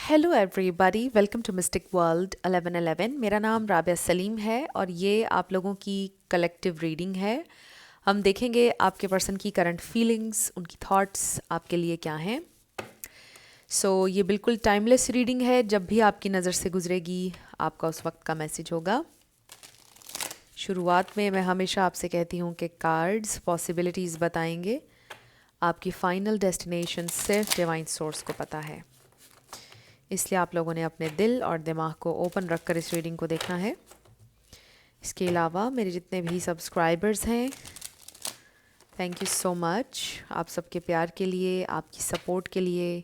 Hello everybody, welcome to mystic world 1111। मेरा नाम राबिया सलीम है और ये आप लोगों की कलेक्टिव रीडिंग है। हम देखेंगे आपके पर्सन की करंट फीलिंग्स, उनकी थॉट्स आपके लिए क्या हैं। ये बिल्कुल टाइमलेस रीडिंग है। जब भी आपकी नज़र से गुजरेगी आपका उस वक्त का मैसेज होगा। शुरुआत में मैं हमेशा आपसे कहती हूँ कि कार्ड्स पॉसिबिलिटीज़ बताएंगे। आपकी फ़ाइनल डेस्टिनेशन सिर्फ डिवाइन सोर्स को पता है, इसलिए आप लोगों ने अपने दिल और दिमाग को ओपन रखकर इस रीडिंग को देखना है। इसके अलावा मेरे जितने भी सब्सक्राइबर्स हैं, थैंक यू सो मच आप सबके प्यार के लिए, आपकी सपोर्ट के लिए।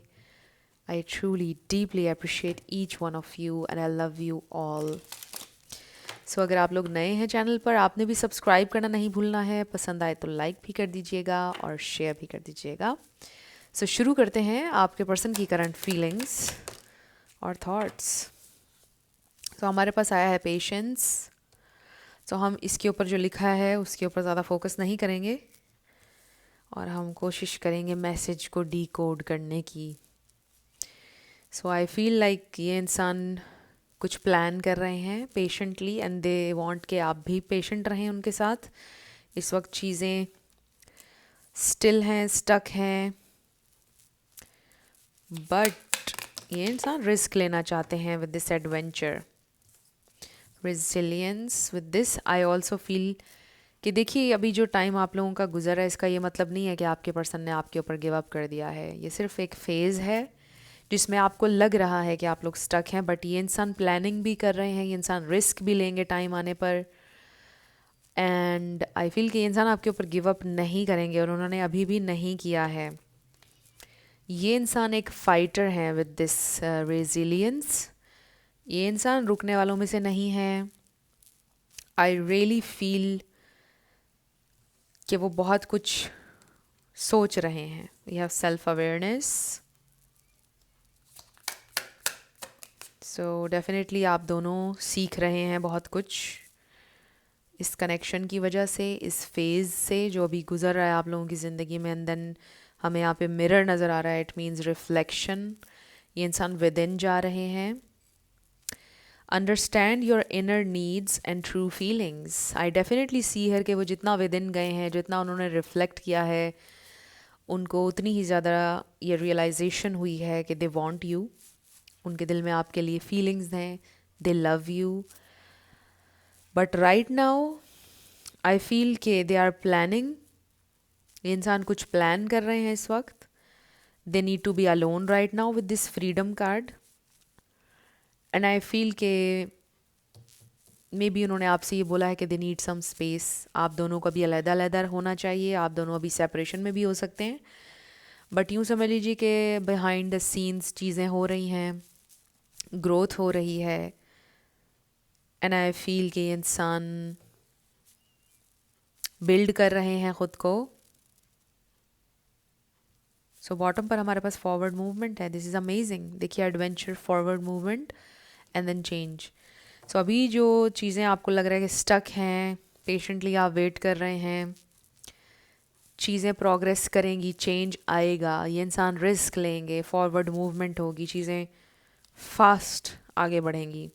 I truly deeply appreciate each one of you and I love you all. अगर आप लोग नए हैं चैनल पर, आपने भी सब्सक्राइब करना नहीं भूलना है। पसंद आए तो लाइक भी कर दीजिएगा और शेयर भी कर दीजिएगा। शुरू करते हैं आपके पर्सन की करंट फीलिंग्स और थॉट्स। हमारे पास आया है पेशेंस। हम इसके ऊपर जो लिखा है उसके ऊपर ज़्यादा फोकस नहीं करेंगे और हम कोशिश करेंगे मैसेज को डीकोड करने की। आई फील लाइक ये इंसान कुछ प्लान कर रहे हैं पेशेंटली एंड दे वांट कि आप भी पेशेंट रहें उनके साथ। इस वक्त चीज़ें स्टिल हैं, स्टक हैं, बट ये इंसान रिस्क लेना चाहते हैं with this adventure, resilience. With this I also feel कि देखिए अभी जो टाइम आप लोगों का गुजर है, इसका ये मतलब नहीं है कि आपके पर्सन ने आपके ऊपर गिव अप कर दिया है। ये सिर्फ एक फेज़ है जिसमें आपको लग रहा है कि आप लोग स्टक हैं, बट ये इंसान प्लानिंग भी कर रहे हैं, ये इंसान रिस्क भी लेंगे टाइम आने पर। एंड आई फील कि ये इंसान आपके ऊपर गिव अप नहीं करेंगे और उन्होंने अभी भी नहीं किया है। ये इंसान एक फाइटर है विद दिस रेजिलियंस। ये इंसान रुकने वालों में से नहीं है। आई रियली फील कि वो बहुत कुछ सोच रहे हैं। We have self awareness. Definitely आप दोनों सीख रहे हैं बहुत कुछ इस कनेक्शन की वजह से, इस फेज़ से जो अभी गुजर रहा है आप लोगों की ज़िंदगी में। एंड देन हमें यहाँ पे मिरर नज़र आ रहा है, इट मीन्स रिफ्लेक्शन। ये इंसान विद इन जा रहे हैं। Understand your inner needs and true feelings. I definitely see her कि वो जितना विद इन गए हैं, जितना उन्होंने रिफ्लेक्ट किया है, उनको उतनी ही ज़्यादा ये रियलाइजेशन हुई है कि दे वांट यू। उनके दिल में आपके लिए फीलिंग्स हैं, दे love you. But right now I feel के दे आर प्लानिंग। ये इंसान कुछ प्लान कर रहे हैं इस वक्त। They need to be alone right now with this freedom card. And I feel के मे बी उन्होंने आपसे ये बोला है कि दे नीड सम स्पेस। आप दोनों को भी अलग अलग होना चाहिए, आप दोनों अभी सेपरेशन में भी हो सकते हैं, बट यूँ समझ लीजिए कि बिहाइंड द सीन्स चीज़ें हो रही हैं, ग्रोथ हो रही है। एंड आई फील कि ये इंसान बिल्ड कर रहे हैं ख़ुद को। बॉटम पर हमारे पास फॉरवर्ड मूवमेंट है। This is amazing. देखिए adventure, forward movement and then change. अभी जो चीज़ें आपको लग रहा है कि स्टक हैं, पेशेंटली आप वेट कर रहे हैं, चीज़ें प्रोग्रेस करेंगी, चेंज आएगा। ये इंसान रिस्क लेंगे, फॉरवर्ड मूवमेंट होगी, चीज़ें फास्ट आगे बढ़ेंगी।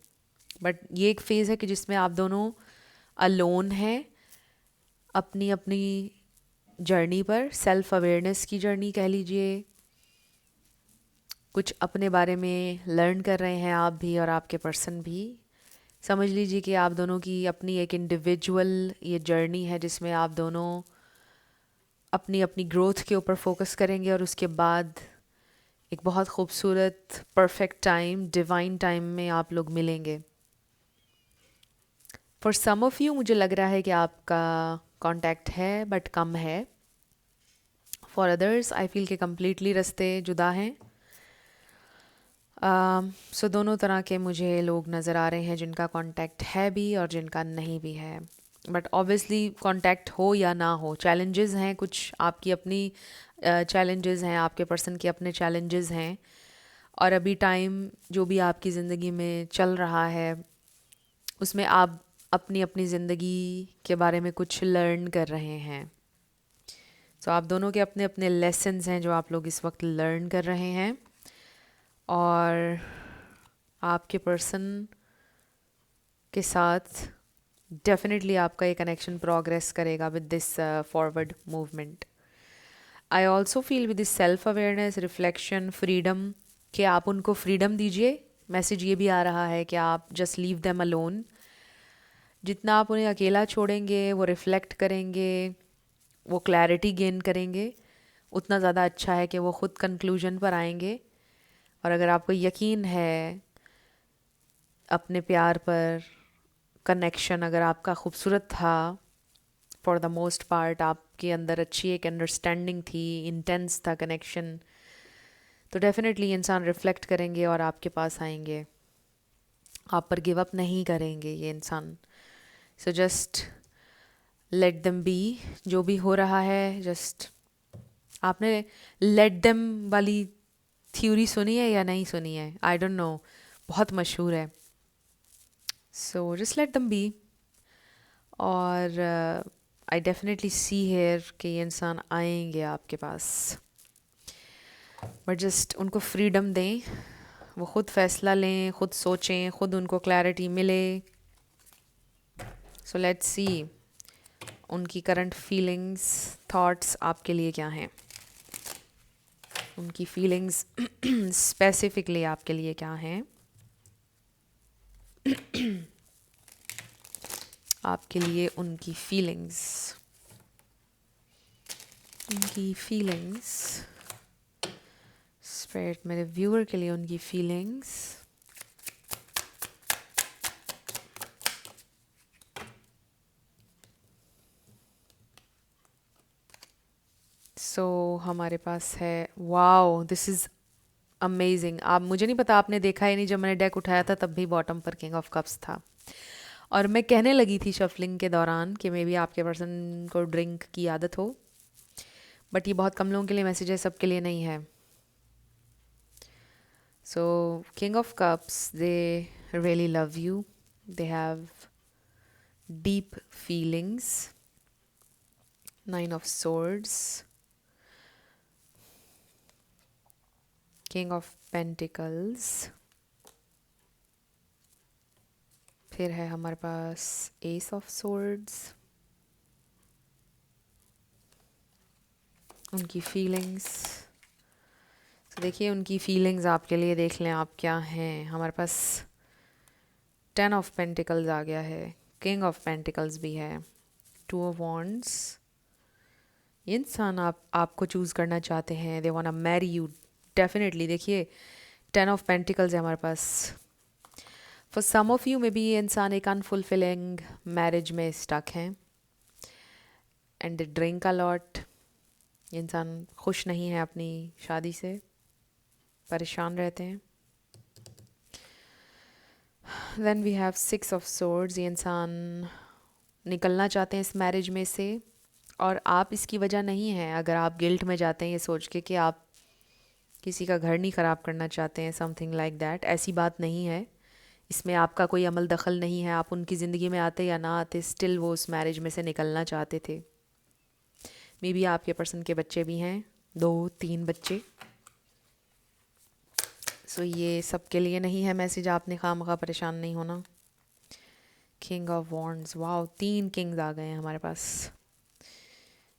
बट ये एक फेज़ है कि जिसमें आप दोनों अलोन हैं अपनी अपनी जर्नी पर, सेल्फ अवेयरनेस की जर्नी कह लीजिए। कुछ अपने बारे में लर्न कर रहे हैं आप भी और आपके पर्सन भी। समझ लीजिए कि आप दोनों की अपनी एक इंडिविजुअल ये जर्नी है जिसमें आप दोनों अपनी अपनी ग्रोथ के ऊपर फोकस करेंगे और उसके बाद एक बहुत खूबसूरत परफेक्ट टाइम, डिवाइन टाइम में आप लोग मिलेंगे। फॉर सम ऑफ़ यू मुझे लग रहा है कि आपका कांटेक्ट है बट कम है। फॉर अदर्स आई फील के कम्प्लीटली रास्ते जुदा हैं। दोनों तरह के मुझे लोग नज़र आ रहे हैं जिनका कांटेक्ट है भी और जिनका नहीं भी है। बट ऑब्वियसली कांटेक्ट हो या ना हो, चैलेंजेस हैं कुछ, आपकी अपनी चैलेंजेस हैं, आपके पर्सन के अपने चैलेंजेस हैं। और अभी टाइम जो भी आपकी ज़िंदगी में चल रहा है उसमें आप अपनी अपनी ज़िंदगी के बारे में कुछ लर्न कर रहे हैं। आप दोनों के अपने अपने लेसन्स हैं जो आप लोग इस वक्त लर्न कर रहे हैं। और आपके पर्सन के साथ डेफिनेटली आपका ये कनेक्शन प्रोग्रेस करेगा with this forward movement. I also feel with this self awareness, reflection, freedom, कि आप उनको फ्रीडम दीजिए। मैसेज ये भी आ रहा है कि आप जस्ट लीव देम अलोन। जितना आप उन्हें अकेला छोड़ेंगे, वो रिफ्लेक्ट करेंगे, वो क्लैरिटी गेन करेंगे, उतना ज़्यादा अच्छा है कि वो ख़ुद कंक्लूजन पर आएंगे। और अगर आपको यकीन है अपने प्यार पर, कनेक्शन अगर आपका खूबसूरत था, फॉर द मोस्ट पार्ट आपके अंदर अच्छी एक अंडरस्टैंडिंग थी, इंटेंस था कनेक्शन, तो डेफिनेटली इंसान रिफ्लेक्ट करेंगे और आपके पास आएंगे। आप पर गिव अप नहीं करेंगे ये इंसान। So just let them be. जो भी हो रहा है, जस्ट आपने लेट देम वाली थ्योरी सुनी है या नहीं सुनी है, आई डोंट नो, बहुत मशहूर है। So just let them be. और आई डेफिनेटली सी हेयर कि ये इंसान आएंगे आपके पास, बट जस्ट उनको फ्रीडम दें, वो ख़ुद फ़ैसला लें, ख़ुद सोचें, ख़ुद उनको क्लैरिटी मिले। सो लेट्स सी उनकी करंट फीलिंग्स, थॉट्स आपके लिए क्या हैं, उनकी फीलिंग्स स्पेसिफिकली आपके लिए क्या हैं। आपके लिए उनकी फीलिंग्स स्पिरिट, मेरे व्यूअर के लिए उनकी फीलिंग्स। सो हमारे पास है, वाओ दिस इज़ अमेजिंग। आप, मुझे नहीं पता आपने देखा ही नहीं, जब मैंने डेक उठाया था तब भी बॉटम पर किंग ऑफ कप्स था। और मैं कहने लगी थी शफलिंग के दौरान कि मे बी आपके पर्सन को ड्रिंक की आदत हो, बट ये बहुत कम लोगों के लिए मैसेज है, सबके लिए नहीं है। So King of cups, they really love you, they have deep feelings. Nine of Swords, King of Pentacles, फिर है हमारे पास एस ऑफ सोर्ड्स। उनकी फीलिंग्स, तो देखिए उनकी फीलिंग्स आपके लिए, देख लें आप क्या हैं। हमारे पास 10 ऑफ पेंटिकल्स आ गया है, किंग ऑफ पेंटिकल्स भी है, 2 ऑफ वॉन्ड्स। ये इंसान आपको चूज़ करना चाहते हैं, they want to marry you definitely. देखिए 10 ऑफ पेंटिकल्स है हमारे पास। फॉर सम ऑफ यू में भी ये इंसान एक अनफुलफिलिंग मैरिज में स्टक हैं and they drink a lot. ये इंसान खुश नहीं है अपनी शादी से, परेशान रहते हैं। Then we have 6 of swords. ये इंसान निकलना चाहते हैं इस मैरिज में से, और आप इसकी वजह नहीं हैं। अगर आप गिल्ट में जाते हैं ये सोच के कि आप किसी का घर नहीं ख़राब करना चाहते हैं, समथिंग लाइक दैट, ऐसी बात नहीं है। इसमें आपका कोई अमल दखल नहीं है। आप उनकी ज़िंदगी में आते या ना आते, स्टिल वो उस मैरिज में से निकलना चाहते थे। मे बी आपके पर्सन के बच्चे भी हैं, 2-3 बच्चे। सो ये सबके लिए नहीं है मैसेज, आपने खामखा परेशान नहीं होना। King of wands, wow 3 kings आ गए हैं हमारे पास,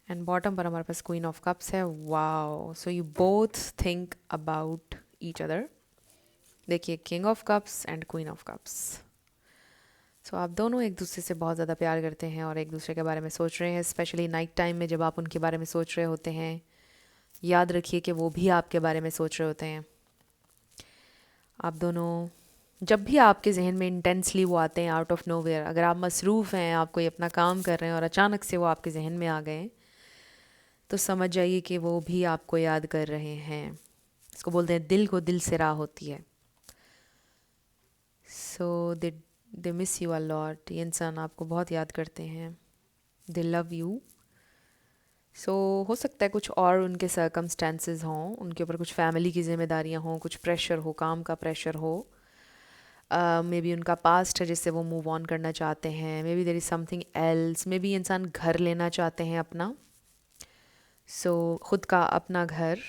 एंड बॉटम पर हमारे पास क्वीन ऑफ कप्स है। Wow, so you both think about each other. देखिए king of cups and queen of cups. So आप दोनों एक दूसरे से बहुत ज़्यादा प्यार करते हैं और एक दूसरे के बारे में सोच रहे हैं, स्पेशली नाइट टाइम में जब आप उनके बारे में सोच रहे होते हैं। याद रखिए कि वो भी आपके बारे में सोच रहे होते हैं। आप दोनों, जब भी आपके जहन में इंटेंसली वो आते हैं आउट ऑफ नोवेयर, अगर आप मसरूफ़ हैं, आप कोई अपना काम कर रहे हैं और अचानक से वो आपके जहन में आ गए, तो समझ जाइए कि वो भी आपको याद कर रहे हैं। इसको बोलते हैं दिल को दिल से राह होती है। So they miss you a lot. ये इंसान आपको बहुत याद करते हैं, दे लव यू। सो हो सकता है कुछ और उनके सर्कमस्टेंसेस हों, उनके ऊपर कुछ फैमिली की जिम्मेदारियां हों, कुछ प्रेशर हो, काम का प्रेशर हो, मे बी उनका पास्ट है जिससे वो मूव ऑन करना चाहते हैं, maybe there is something else, maybe इंसान घर लेना चाहते हैं अपना, सो ख़ुद का अपना घर,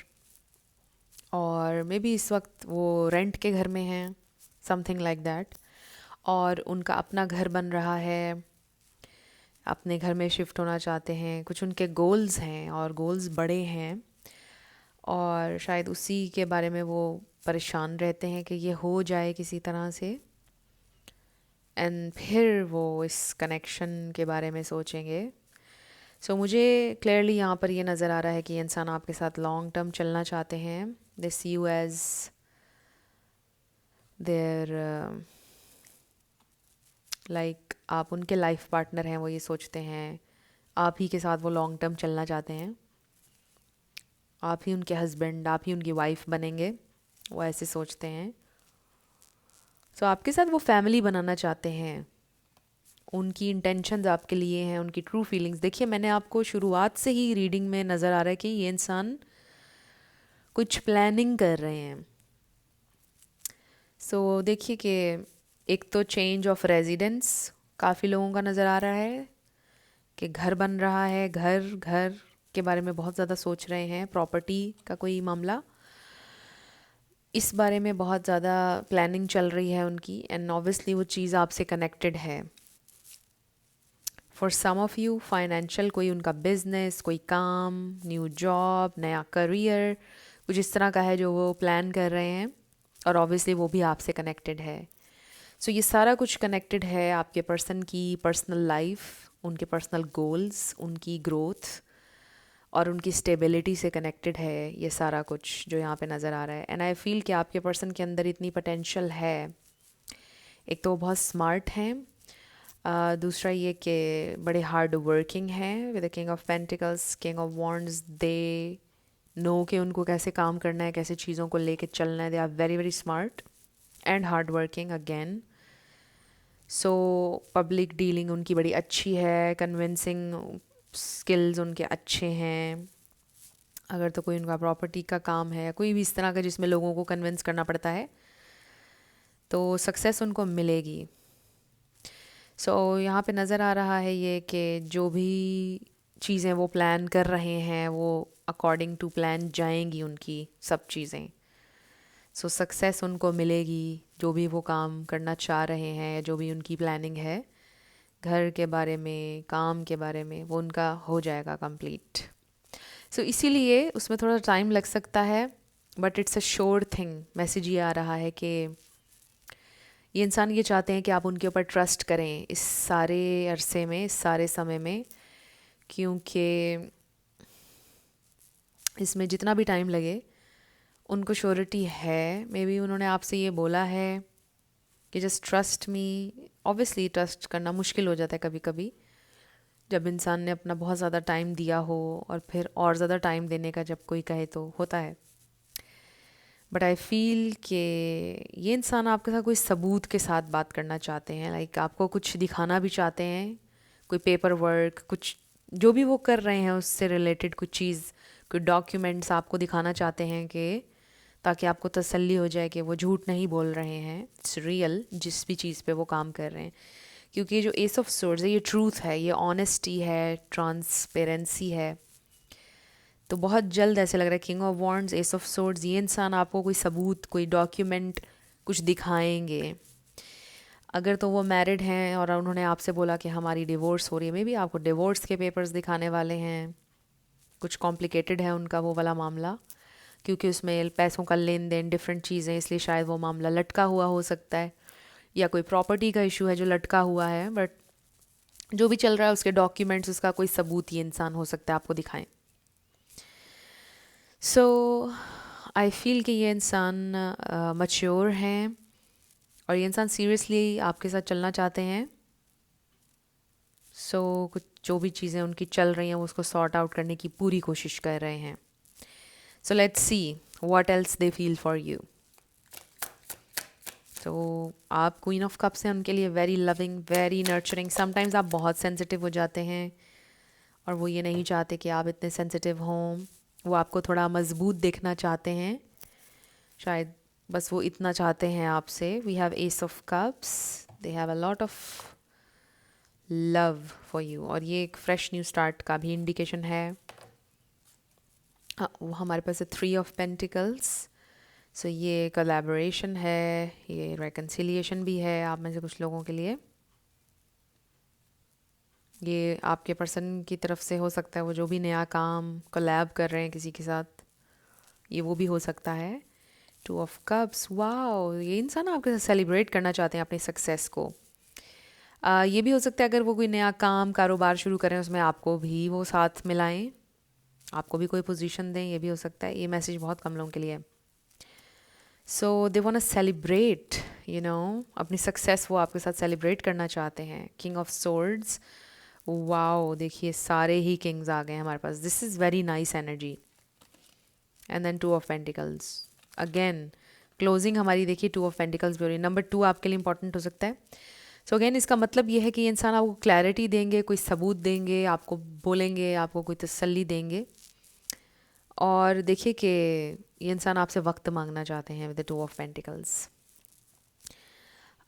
और मे बी इस वक्त वो रेंट के घर में हैं, समथिंग लाइक दैट। और उनका अपना घर बन रहा है, अपने घर में शिफ्ट होना चाहते हैं, कुछ उनके गोल्स हैं और गोल्स बड़े हैं, और शायद उसी के बारे में वो परेशान रहते हैं कि ये हो जाए किसी तरह से। एंड फिर वो इस कनेक्शन के बारे में सोचेंगे। सो मुझे क्लियरली यहाँ पर ये नज़र आ रहा है कि ये इंसान आपके साथ लॉन्ग टर्म चलना चाहते हैं। दे सी यू एज देयर लाइक आप उनके लाइफ पार्टनर हैं, वो ये सोचते हैं। आप ही के साथ वो लॉन्ग टर्म चलना चाहते हैं, आप ही उनके हस्बैंड, आप ही उनकी वाइफ बनेंगे, वो ऐसे सोचते हैं। सो आपके साथ वो फैमिली बनाना चाहते हैं, उनकी इंटेंशंस आपके लिए हैं, उनकी ट्रू फीलिंग्स। देखिए, मैंने आपको शुरुआत से ही रीडिंग में नज़र आ रहा है कि ये इंसान कुछ प्लानिंग कर रहे हैं। सो देखिए कि एक तो चेंज ऑफ रेजिडेंस काफ़ी लोगों का नज़र आ रहा है कि घर बन रहा है, घर घर के बारे में बहुत ज़्यादा सोच रहे हैं, प्रॉपर्टी का कोई मामला, इस बारे में बहुत ज़्यादा प्लानिंग चल रही है उनकी। एंड ऑब्वियसली वो चीज़ आपसे कनेक्टेड है। For some of you financial, कोई उनका बिजनेस, कोई काम, न्यू जॉब, नया करियर, कुछ इस तरह का है जो वो प्लान कर रहे हैं, और ऑब्वियसली वो भी आपसे कनेक्टेड है। सो ये सारा कुछ कनेक्टेड है आपके पर्सन की पर्सनल लाइफ, उनके पर्सनल गोल्स, उनकी ग्रोथ और उनकी स्टेबिलिटी से कनेक्टेड है ये सारा कुछ जो यहाँ पे नज़र आ रहा है। एंड आई फील कि आपके पर्सन के अंदर इतनी पोटेंशियल है। एक तो वो बहुत स्मार्ट हैं, दूसरा ये कि बड़े हार्ड वर्किंग हैं with the king of pentacles, king of wands. They know कि उनको कैसे काम करना है, कैसे चीज़ों को लेके चलना है। They are very very smart and hard working again. So public dealing उनकी बड़ी अच्छी है, कन्विंसिंग स्किल्स उनके अच्छे हैं। अगर तो कोई उनका प्रॉपर्टी का काम है, कोई भी इस तरह का जिसमें लोगों को कन्विंस करना पड़ता है, तो सक्सेस उनको मिलेगी। सो यहाँ पे नज़र आ रहा है ये कि जो भी चीज़ें वो प्लान कर रहे हैं वो अकॉर्डिंग टू प्लान जाएंगी उनकी सब चीज़ें। सो सक्सेस उनको मिलेगी, जो भी वो काम करना चाह रहे हैं या जो भी उनकी प्लानिंग है घर के बारे में, काम के बारे में, वो उनका हो जाएगा कंप्लीट। सो इसीलिए उसमें थोड़ा टाइम लग सकता है, but it's a sure thing. Message ये आ रहा है कि ये इंसान ये चाहते हैं कि आप उनके ऊपर ट्रस्ट करें इस सारे अरसे में, इस सारे समय में, क्योंकि इसमें जितना भी टाइम लगे उनको श्योरिटी है। मे बी उन्होंने आपसे ये बोला है कि just trust me. Obviously trust करना मुश्किल हो जाता है कभी कभी जब इंसान ने अपना बहुत ज़्यादा टाइम दिया हो, और फिर और ज़्यादा टाइम देने का जब कोई कहे तो होता है। बट आई फील कि ये इंसान आपके साथ कोई सबूत के साथ बात करना चाहते हैं, लाइक आपको कुछ दिखाना भी चाहते हैं, कोई पेपर वर्क, कुछ जो भी वो कर रहे हैं उससे रिलेटेड कुछ चीज़, कोई डॉक्यूमेंट्स आपको दिखाना चाहते हैं कि ताकि आपको तसल्ली हो जाए कि वो झूठ नहीं बोल रहे हैं, इट्स रियल जिस भी चीज़ पे वो काम कर रहे हैं। क्योंकि ये जो एस ऑफ सोर्ड्स है, ये ट्रूथ है, ये ऑनेस्टी है, ट्रांसपेरेंसी है। तो बहुत जल्द ऐसे लग रहा है king of wands, S of swords, ये इंसान आपको कोई सबूत, कोई डॉक्यूमेंट कुछ दिखाएंगे। अगर तो वो मैरिड हैं और उन्होंने आपसे बोला कि हमारी डिवोर्स हो रही है, मे बी आपको डिवोर्स के पेपर्स दिखाने वाले हैं। कुछ कॉम्प्लिकेटेड है उनका वो वाला मामला, क्योंकि उसमें पैसों का लेन देन, डिफरेंट चीज़ें, इसलिए शायद वो मामला लटका हुआ हो सकता है, या कोई प्रॉपर्टी का इशू है जो लटका हुआ है। बट जो भी चल रहा है उसके डॉक्यूमेंट्स, उसका कोई सबूत ये इंसान हो सकता है आपको दिखाएं। सो आई फील कि ये इंसान मच्योर हैं और ये इंसान सीरियसली आपके साथ चलना चाहते हैं। सो कुछ जो भी चीज़ें उनकी चल रही हैं वो उसको सॉर्ट आउट करने की पूरी कोशिश कर रहे हैं। So let's see what else they feel for you. तो आप क्वीन ऑफ कप्स हैं उनके लिए, very loving, very nurturing. Sometimes आप बहुत सेंसिटिव हो जाते हैं और वो ये नहीं चाहते कि आप इतने सेंसिटिव हों। वो आपको थोड़ा मजबूत देखना चाहते हैं, शायद बस वो इतना चाहते हैं आपसे। We have ace of cups, they have a lot of love for you, और ये एक फ्रेश न्यू स्टार्ट का भी इंडिकेशन है। वो हमारे पास है थ्री ऑफ पेंटिकल्स, सो ये कोलैबोरेशन है, ये रेकन्सिलिएशन भी है आप में से कुछ लोगों के लिए। ये आपके पर्सन की तरफ से हो सकता है, वो जो भी नया काम कोलैब कर रहे हैं किसी के साथ, ये वो भी हो सकता है। 2 ऑफ कप्स, वाओ, ये इंसान आपके साथ सेलिब्रेट करना चाहते हैं अपनी सक्सेस को। ये भी हो सकता है अगर वो कोई नया काम कारोबार शुरू करें उसमें आपको भी वो साथ मिलाएं, आपको भी कोई पोजीशन दें, ये भी हो सकता है। ये मैसेज बहुत कम लोगों के लिए है। So they want to celebrate, you know, अपनी सक्सेस वो आपके साथ सेलिब्रेट करना चाहते हैं। किंग ऑफ सोर्ड्स, वाओ, देखिए सारे ही किंग्स आ गए हैं हमारे पास। This is very nice energy. And then 2 of pentacles, again closing हमारी देखिए 2 ऑफ पेंटिकल्स भी हो रही है। नंबर 2 आपके लिए इंपॉर्टेंट हो सकता है। सो अगेन इसका मतलब ये है कि ये इंसान आपको क्लैरिटी देंगे, कोई सबूत देंगे, आपको बोलेंगे, आपको कोई तसल्ली देंगे। और देखिए कि ये इंसान आपसे वक्त मांगना चाहते हैं विद द 2 ऑफ पेंटिकल्स।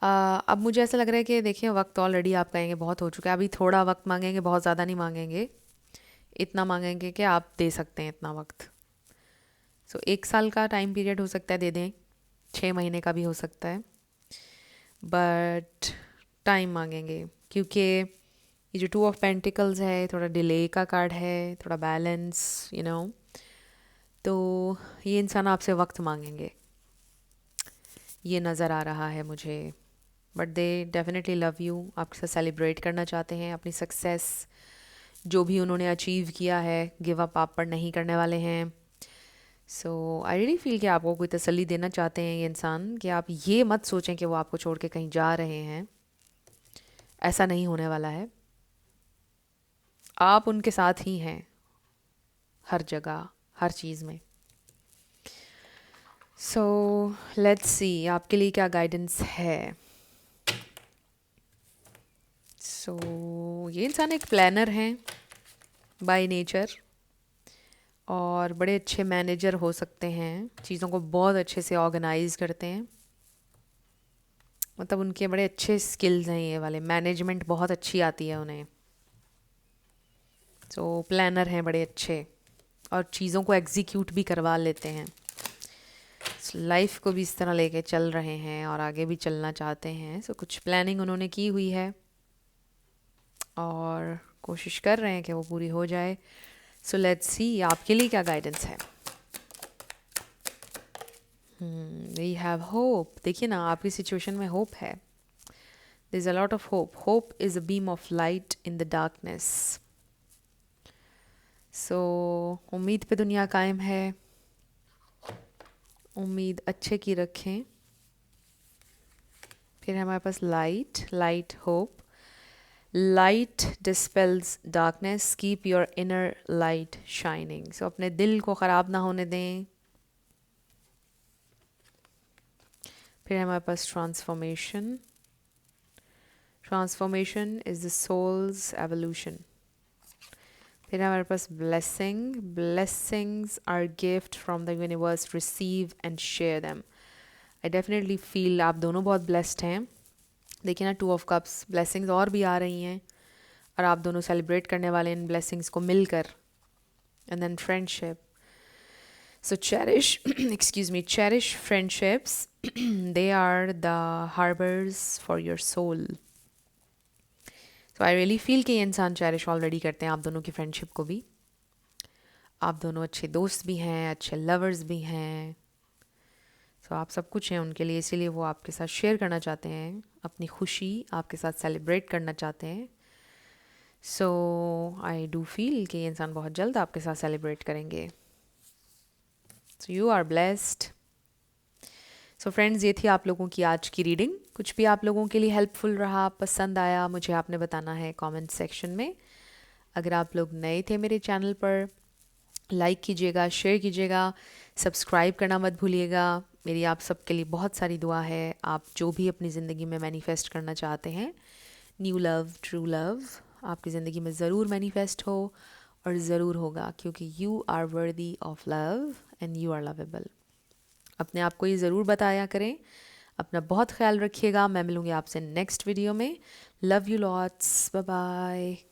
अब मुझे ऐसा लग रहा है कि देखिए वक्त ऑलरेडी आप कहेंगे बहुत हो चुका है, अभी थोड़ा वक्त मांगेंगे, बहुत ज़्यादा नहीं मांगेंगे, इतना मांगेंगे कि आप दे सकते हैं इतना वक्त। सो 1 साल का टाइम पीरियड हो सकता है, दे दें, 6 महीने का भी हो सकता है, बट टाइम मांगेंगे क्योंकि ये जो 2 ऑफ पेंटिकल्स है थोड़ा डिले का कार्ड है, थोड़ा बैलेंस, यू नो, तो ये इंसान आपसे वक्त मांगेंगे, ये नज़र आ रहा है मुझे। But they definitely love you, आपके साथ सेलिब्रेट करना चाहते हैं अपनी सक्सेस, जो भी उन्होंने अचीव किया है, गिव अप आप पर नहीं करने वाले हैं। सो आई रियली फील कि आपको कोई तसल्ली देना चाहते हैं ये इंसान, कि आप ये मत सोचें कि वो आपको छोड़ के कहीं जा रहे हैं, ऐसा नहीं होने वाला है। आप उनके साथ ही हैं हर जगह, हर चीज़ में। सो लेट्स सी आपके लिए क्या गाइडेंस है। सो ये इंसान एक प्लानर हैं बाय नेचर, और बड़े अच्छे मैनेजर हो सकते हैं, चीज़ों को बहुत अच्छे से ऑर्गेनाइज करते हैं, मतलब उनके बड़े अच्छे स्किल्स हैं, ये वाले मैनेजमेंट बहुत अच्छी आती है उन्हें। सो प्लानर हैं बड़े अच्छे, और चीज़ों को एग्जीक्यूट भी करवा लेते हैं। लाइफ को भी इस तरह लेके चल रहे हैं और आगे भी चलना चाहते हैं। सो कुछ प्लानिंग उन्होंने की हुई है और कोशिश कर रहे हैं कि वो पूरी हो जाए। सो लेट्स सी आपके लिए क्या गाइडेंस है। वी हैव होप, देखिए ना आपकी सिचुएशन में होप है, there is a lot of hope. Hope is a beam of light in the darkness. So उम्मीद पे दुनिया कायम है, उम्मीद अच्छे की रखें। फिर हमारे पास light, light hope, light dispels darkness, keep your inner light shining. So अपने दिल को ख़राब ना होने दें। फिर हमारे पास transformation, transformation is the soul's evolution. फिर हमारे पास blessing, blessings are gift from the universe, receive and share them. I definitely feel आप दोनों बहुत ब्लेस्ड हैं। देखिए ना 2 ऑफ कप्स, ब्लेसिंग्स और भी आ रही हैं और आप दोनों सेलिब्रेट करने वाले इन ब्लेसिंग्स को मिलकर। And then friendship, so cherish excuse me, cherish friendships they are the harbors for your soul. So I really feel कि ये इंसान चेरिश ऑलरेडी करते हैं आप दोनों की फ्रेंडशिप को भी। आप दोनों अच्छे दोस्त भी हैं, अच्छे लवर्स भी हैं, सो आप सब कुछ हैं उनके लिए, इसीलिए वो आपके साथ शेयर करना चाहते हैं अपनी खुशी, आपके साथ सेलिब्रेट करना चाहते हैं। सो आई डू फील कि ये इंसान बहुत जल्द आपके साथ सेलिब्रेट करेंगे। So you are blessed. So friends, ये थी आप लोगों की आज की रीडिंग। कुछ भी आप लोगों के लिए हेल्पफुल रहा, पसंद आया, मुझे आपने बताना है कमेंट सेक्शन में। अगर आप लोग नए थे मेरे चैनल पर, लाइक कीजिएगा, शेयर कीजिएगा, सब्सक्राइब करना मत भूलिएगा। मेरी आप सबके लिए बहुत सारी दुआ है। आप जो भी अपनी ज़िंदगी में मैनिफेस्ट करना चाहते हैं, न्यू लव, ट्रू लव, आपकी ज़िंदगी में ज़रूर मैनिफेस्ट हो और ज़रूर होगा, क्योंकि you are worthy of love and you are lovable. अपने आप को ये ज़रूर बताया करें। अपना बहुत ख्याल रखिएगा। मैं मिलूँगी आपसे नेक्स्ट वीडियो में। Love you lots, bye bye.